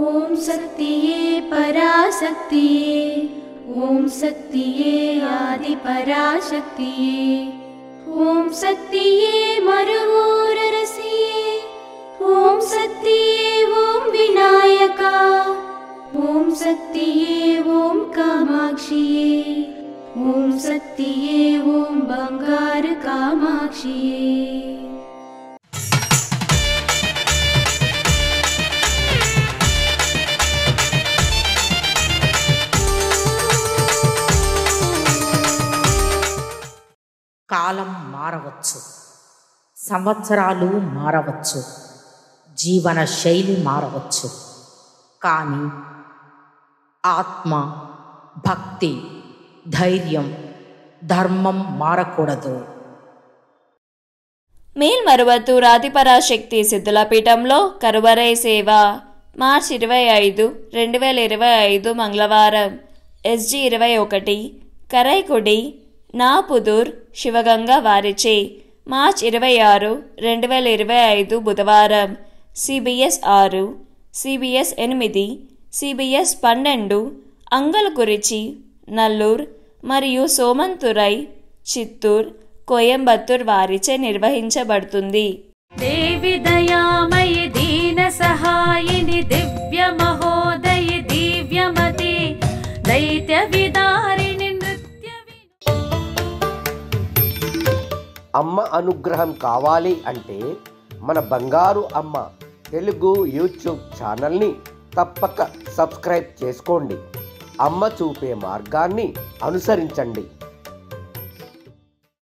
ఓం శక్తియే పరాశక్తియే, ఓం శక్తియే ఆది పరాశక్తియే, ఓం శక్తియే మరువూరరసియే, ఓం శక్తియే ఓం వినాయక, ఓం శక్తియే ఓం కామాక్షియే, ఓం శక్తియే ఓం బంగారు కామాక్షియే. కాలం మారవచ్చు, సంవత్సరాలు మారవచ్చు, జీవన శైలి మారవచ్చు, కానీ ఆత్మ, భక్తి, ధైర్యం, ధర్మం మారకూడదు. మేల్మరువత్తూర్ ఆదిపరాశక్తి సిద్ధుల పీఠంలో కరువరై సేవ మార్చి 25, 2025 మంగళవారం SG 21 కరైకుడి నాపుదూర్ శివగంగా వారిచే మార్చి 26, 2025 బుధవారం CBS 6, CBS 8, CBS 12 అంగల్కురిచి, నల్లూర్ మరియు సోమంతురై, చిత్తూర్, కోయంబత్తూర్ వారిచే నిర్వహించబడుతుంది. దేవి దయామయి దీన సహాయిని దివ్య మహోదయ దివ్యమతి దైత్య విదారిణి అమ్మ అనుగ్రహం కావాలి అంటే మన బంగారు అమ్మ తెలుగు యూట్యూబ్ ఛానల్ని తప్పక సబ్స్క్రైబ్ చేసుకోండి. అమ్మ చూపే మార్గాన్ని అనుసరించండి.